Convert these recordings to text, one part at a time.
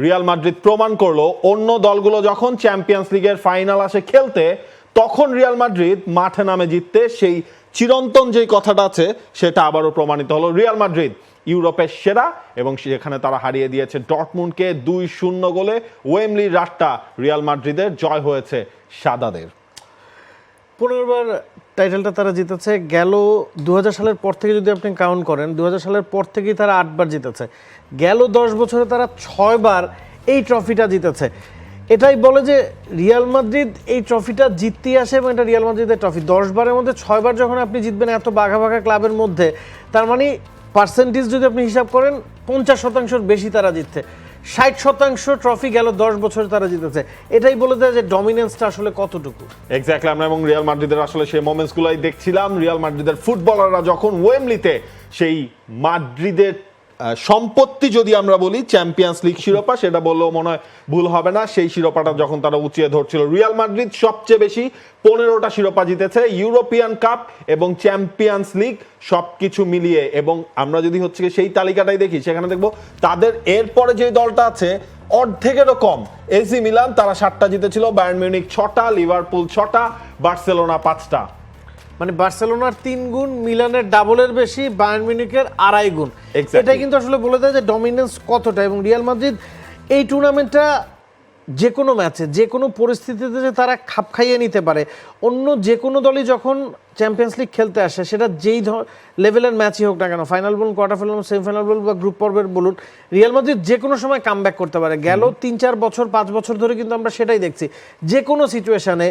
Real Madrid প্রমাণ করলো অন্য দলগুলো যখন চ্যাম্পিয়ন্স লিগের ফাইনাল আসে খেলতে, তখন রিয়াল মাদ্রিদ মাঠে নামে জিততে সেই চিরন্তন যেই কথাটা আছে সেটা আবারও প্রমাণিত হলো। রিয়াল মাদ্রিদ ইউরোপের সেরা এবং সেখানে তারা হারিয়ে দিয়েছে ডর্টমুন্ডকে 2-0 গোলে। ওয়েমলির রাতটা রিয়াল মাদ্রিদের জয় হয়েছে সাদাদের। 15 বার টাইটেলটা তারা জিতেছে। গেল 2000 সালের পর থেকে যদি আপনি কাউন্ট করেন, 2000 সালের পর থেকেই তারা 8 বার জিতেছে। গেল 10 বছরে তারা 6 বার এই ট্রফিটা জিতেছে। এটাই বলে যে রিয়াল মাদ্রিদ এই ট্রফিটা জিততেই আসে এবং এটা রিয়াল মাদ্রিদের ট্রফি। 10 বারের মধ্যে 6 বার যখন আপনি জিতবেন এত বাঘা বাঘা ক্লাবের মধ্যে, তার মানে পার্সেন্টেজ যদি আপনি হিসাব করেন 50% বেশি তারা জিতছে। 60% ট্রফি গেল 10 বছরে তারা জিতেছে। এটাই বলে দেয় যে ডমিনেন্সটা আসলে কতটুকু। এক্স্যাক্টলি, আমরা এবং রিয়াল মাদ্রিদের আসলে সেই মোমেন্টসগুলোই দেখছিলাম। রিয়াল মাদ্রিদের ফুটবলাররা যখন ওয়েমলিতে সেই মাদ্রিদের সম্পত্তি যদি আমরা বলি চ্যাম্পিয়ন্স লিগ শিরোপা, সেটা বললেও মনে হয় ভুল হবে না, সেই শিরোপাটা যখন তারা উঁচিয়ে ধরছিল। রিয়াল মাদ্রিদ সবচেয়ে বেশি 15টা শিরোপা জিতেছে, ইউরোপিয়ান কাপ এবং চ্যাম্পিয়ন্স লিগ সবকিছু মিলিয়ে। এবং আমরা যদি হচ্ছে সেই তালিকাটাই দেখি, সেখানে দেখবো তাদের এরপরে যে দলটা আছে অর্ধেকেরও কম, এসি মিলান, তারা 7টা জিতেছিল, বায়ার্ন মিউনিক 6টা, লিভারপুল 6টা, বার্সেলোনা 5টা। মানে বার্সেলোনার 3 গুণ, মিলানের ডাবলের বেশি, বায়ার্ন মিউনিখের 2.5 গুণ। এটাই কিন্তু আসলে বলে দেয় যে ডমিনেন্স কতটা। এবং রিয়াল মাদ্রিদ এই টুর্নামেন্টটা যে কোনো ম্যাচে, যে কোনো পরিস্থিতিতে যে তারা খাপ খাইয়ে নিতে পারে। অন্য যে কোনো দলই যখন চ্যাম্পিয়ন্স লিগ খেলতে আসে, সেটা যেই লেভেলের ম্যাচই হোক না কেন, ফাইনাল বলুন, কোয়ার্টার ফাইনাল, সেমিফাইনাল বলুন বা গ্রুপ পর্বের বলুন, রিয়াল মাদ্রিদ যে কোনো সময় কামব্যাক করতে পারে। গেল 3-4 বছর 5 বছর ধরে কিন্তু আমরা সেটাই দেখছি। যে কোনো সিচুয়েশানে,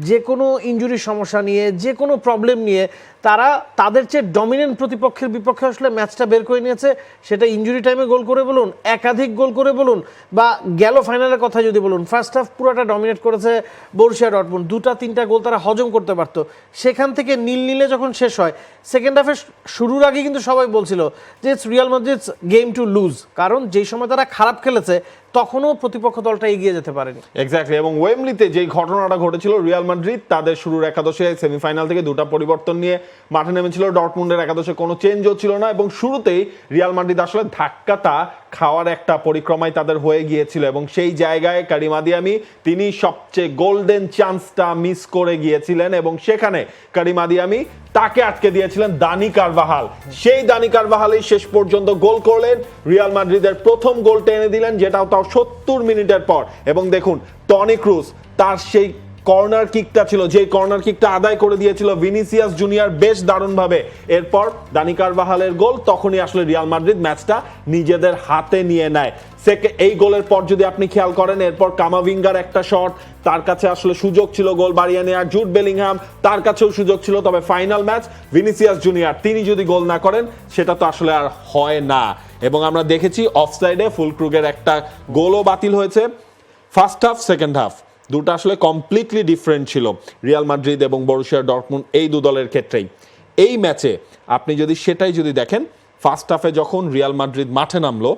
যে কোনো ইনজুরির সমস্যা নিয়ে, যে কোনো প্রবলেম নিয়ে তারা তাদের চেয়ে ডমিনেন্ট প্রতিপক্ষের বিপক্ষে আসলে ম্যাচটা বের করে নিয়েছে। সেটা ইনজুরি টাইমে গোল করে বলুন, একাধিক গোল করে বলুন, বা গেল ফাইনালের কথা যদি বলুন, ফার্স্ট হাফ পুরোটা ডমিনেট করেছে বরুসিয়া ডর্টমুন্ড। 2-3টা গোল তারা হজম করতে পারতো। সেখান থেকে নীল যখন শেষ হয়, সেকেন্ড হাফে শুরুর আগে কিন্তু সবাই বলছিল যে it's Real Madrid's game to lose, কারণ যেই সময় তারা খারাপ খেলেছে তখনও প্রতিপক্ষ দলটা এগিয়ে যেতে পারেনি। এক্স্যাক্টলি, এবং ওয়েমলিতে যেই ঘটনাটা ঘটেছিল, রিয়াল মাদ্রিদ তাদের শুরুর একাদশে সেমিফাইনাল থেকে 2টা পরিবর্তন নিয়ে মাঠে নেমেছিল। ডর্টমুন্ডের একাদশে কোনো চেঞ্জও ছিল না এবং শুরুতেই রিয়াল মাদ্রিদ আসলে ধাক্কাটা খাওয়ার একটা পরিক্রমায় তাদের হয়ে গিয়েছিল এবং সেই জায়গায় কারিম আদিয়ামি তিনি সবচেয়ে গোল্ডেন চান্সটা মিস করে গিয়েছিলেন এবং সেখানে কারিম আদিয়ামি তাকে আটকে দিয়েছিলেন দানি কারভাহাল। সেই দানি কারভাহালই শেষ পর্যন্ত গোল করলেন, রিয়াল মাদ্রিদের প্রথম গোলটা এনে দিলেন, যেটাও তাও 70 মিনিটের পর। এবং দেখুন টনি ক্রুজ তার সেই কর্নার কিকটা ছিল, যে কর্নার কিকটা আদায় করে দিয়েছিল ভিনিসিয়াস জুনিয়র বেশ দারুণভাবে। এরপর দানি কারভাহালের গোল, তখনই আসলে রিয়াল মাদ্রিদ ম্যাচটা নিজেদের হাতে নিয়ে নেয়। এই গোলের পর যদি আপনি খেয়াল করেন, এরপর কামাভিঙ্গার একটা শট, তার কাছে আসলে সুযোগ ছিল গোল বাড়িয়ে নেওয়ার, জুড বেলিংহাম তার কাছেও সুযোগ ছিল, তবে ফাইনাল ম্যাচ ভিনিসিয়াস জুনিয়র তিনি যদি গোল না করেন সেটা তো আসলে আর হয় না। এবং আমরা দেখেছি অফসাইডে ফুলক্রুগের একটা গোলও বাতিল হয়েছে। ফার্স্ট হাফ সেকেন্ড হাফ দুটো আসলে কমপ্লিটলি ডিফারেন্ট ছিল রিয়াল মাদ্রিদ এবং বরুসিয়া ডর্টমুন্ড এই দু দলের ক্ষেত্রেই। এই ম্যাচে আপনি যদি সেটাই যদি দেখেন, ফার্স্ট হাফে যখন রিয়াল মাদ্রিদ মাঠে নামলো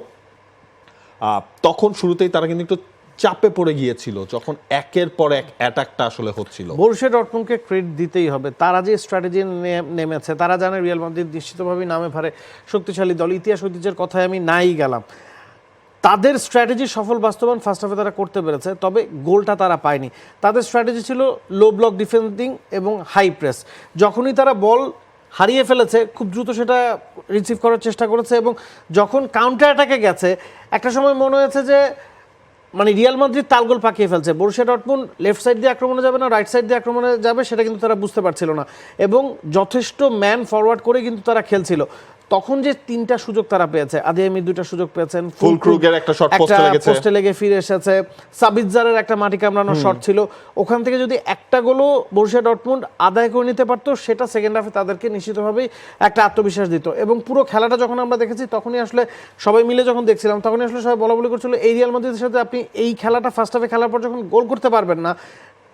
তখন শুরুতেই তারা কিন্তু একটু চাপে পড়ে গিয়েছিল, যখন একের পর এক অ্যাটাকটা আসলে হচ্ছিল। বরুসিয়া ডর্টমুন্ডকে ক্রেডিট দিতেই হবে, তারা যে স্ট্র্যাটেজি নেমেছে, তারা জানে রিয়াল মাদ্রিদ নিশ্চিতভাবেই নামে ভারে শক্তিশালী দল। ইতিহাস ঐতিহ্যের কথায় আমি নাই গেলাম, তাদের স্ট্র্যাটেজি সফল বাস্তবায়ন ফার্স্ট হাফে তারা করতে পেরেছে, তবে গোলটা তারা পায়নি। তাদের স্ট্র্যাটেজি ছিল লো ব্লক ডিফেন্ডিং এবং হাই প্রেস। যখনই তারা বল হারিয়ে ফেলেছে খুব দ্রুত সেটা রিসিভ করার চেষ্টা করেছে এবং যখন কাউন্টার অ্যাটাকে গেছে একটা সময় মনে হয়েছে যে মানে রিয়াল মাদ্রিদ তালগোল পাকিয়ে ফেলছে। বরুসিয়া ডর্টমুন্ড লেফট সাইড দিয়ে আক্রমণে যাবে না রাইট সাইড দিয়ে আক্রমণে যাবে সেটা কিন্তু তারা বুঝতে পারছিল না এবং যথেষ্ট ম্যান ফরওয়ার্ড করে কিন্তু তারা খেলছিল। তখন যে 3টা সুযোগ তারা পেয়েছে, আদিয়ামি 2টা সুযোগ পেয়েছেন, ফুলক্রুগের একটা শট পোস্টে লেগে ফিরে এসেছে, সাবিৎজারের একটা মাটি কামড়ানো শট ছিল, ওখান থেকে যদি একটা গোলও বরুসিয়া ডর্টমুন্ড আদায় করে নিতে পারতো সেটা সেকেন্ড হাফে তাদেরকে নিশ্চিতভাবেই একটা আত্মবিশ্বাস দিত। এবং পুরো খেলাটা যখন আমরা দেখেছি তখনই আসলে সবাই মিলে যখন দেখছিলাম তখনই আসলে সবাই বলা বলি করছিল এই রিয়াল মাদ্রিদের সাথে আপনি এই খেলাটা ফার্স্ট হাফে খেলার পর যখন গোল করতে পারবেন না,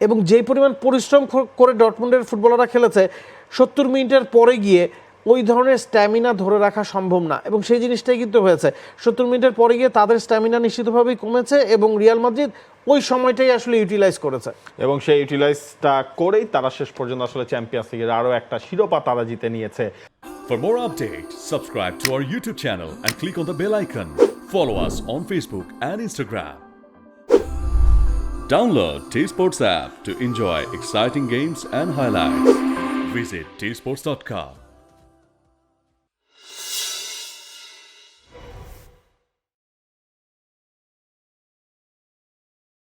এবং যেই পরিমাণ পরিশ্রম করে ডর্টমুন্ডের ফুটবলাররা খেলেছে 70 মিনিটের পরে গিয়ে ওই ধরনের স্ট্যামিনা ধরে রাখা সম্ভব না এবং সেই জিনিসটাই কিন্তু হয়েছে। 70 মিনিটের পরে গিয়ে তাদের স্ট্যামিনা নিশ্চিতভাবেই কমেছে এবং রিয়াল মাদ্রিদ ওই সময়টাই আসলে ইউটিলাইজ করেছে এবং সেই ইউটিলাইজটা করেই তারা শেষ পর্যন্ত আসলে চ্যাম্পিয়ন্স লিগের আরও একটা শিরোপা তারা জিতে নিয়েছে। For more updates, subscribe to our YouTube channel and click on the bell icon. Follow us on Facebook and Instagram. Download T Sports app to enjoy exciting games and highlights. Visit tsports.com.